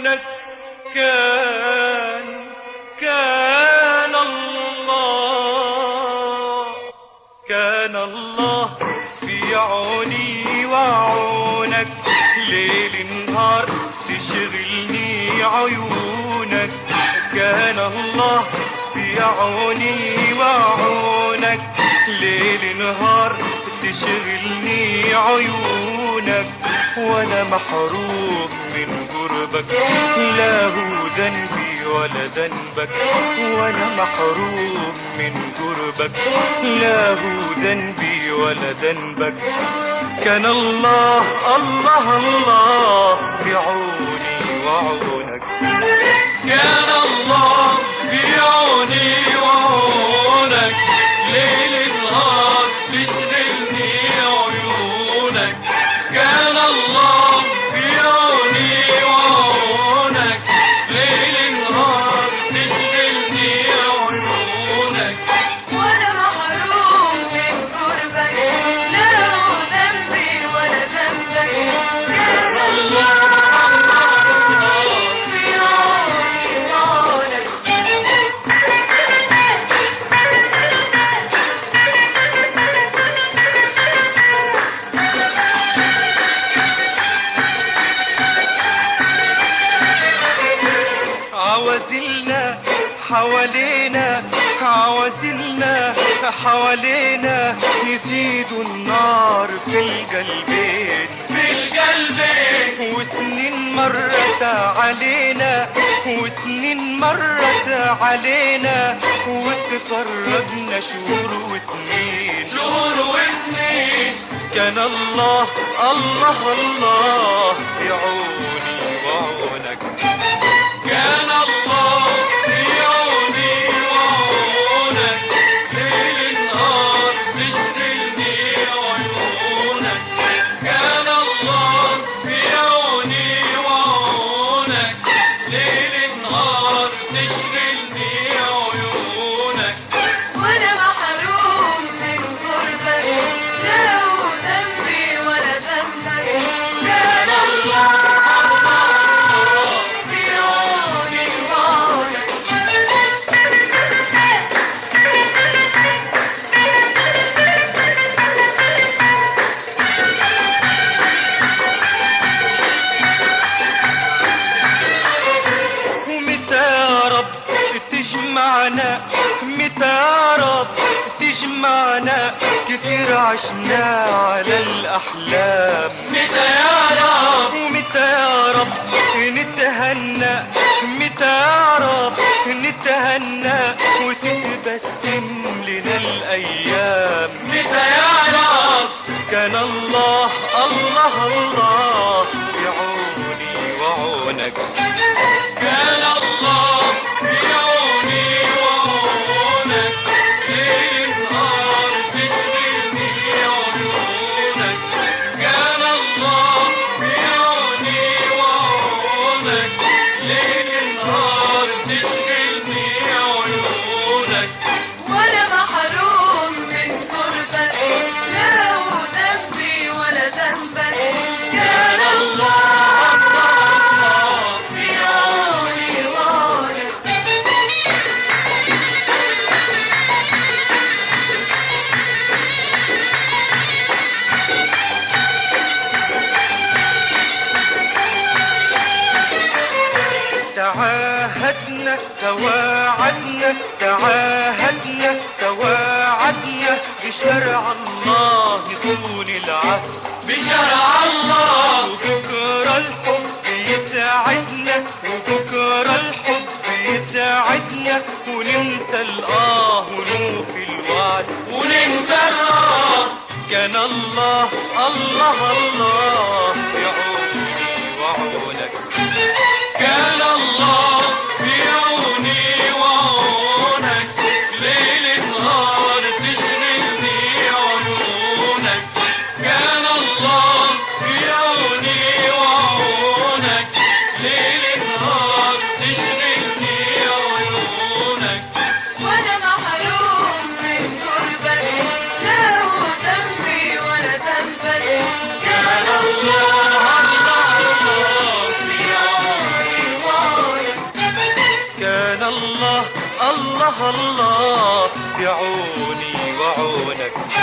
عيونك. كان الله في عوني وعونك، ليل نهار تشغلني عيونك. كان الله في عوني وعونك، ليل نهار تشغلني عيونك. وانا محروم من قربك، لا هو ذنبي ولا ذنبك. وانا محروم من قربك، لا هو ذنبي ولا ذنبك. كان الله في عوني وعونك. كان الله في عوني وعونك، ليل نهار تشغلني عيونك. كان الله في عوني وعونك، ليل نهار تشغلني عيونك. وانا محروم من قربك، لا هو ذنبي ولا ذنبك. كان الله في عوني وعونك. عوازلنا حوالينا، عوازلنا حوالينا، يزيدوا النار في القلبين، في القلبين. وسنين مرت علينا، وسنين مرت علينا، وتفرقنا شهور وسنين، شهور وسنين. كان الله في عوني وعونك. كان الله في عوني وعونك، ليل نهار تشغلني عيونك. كان الله في عوني وعونك، ليل نهار تشغلني عيونك. وانا محروم من قربك، لا هو ذنبي ولا ذنبك. كان الله في عوني وعونك. ومتى يا رب تجمعنا، متى يا رب تجمعنا، كتير عشنا على الأحلام. متى يا رب، ومتى يا رب نتهنى، متى يا رب نتهنى، وتتبسم لنا الأيام. متى يا رب. كان الله في عوني وعونك. كان الله في عوني وعونك، ليل نهار تشغلني عيونك. كان الله في عوني وعونك، ليل نهار تشغلني عيونك. وانا محروم من قربك، لا هو ذنبي ولا ذنبك. كان الله في عوني وعونك. تعاهدنا تواعدنا، تعاهدنا تواعدنا، بشرع الله يصون العهد، بشرع الله. وبكرة الحب يساعدنا، وبكرة الحب يساعدنا، وننسى ونوفي الوعد، وننسى كان الله في عوني وعونك. كان الله في عوني وعونك، ليل نهار تشغلني عيونك. كان الله في عوني وعونك، ليل نهار تشغلني عيونك. وانا محروم من قربك، لا هو ذنبي ولا ذنبك. كان الله في عوني الله الله في عوني وعونك.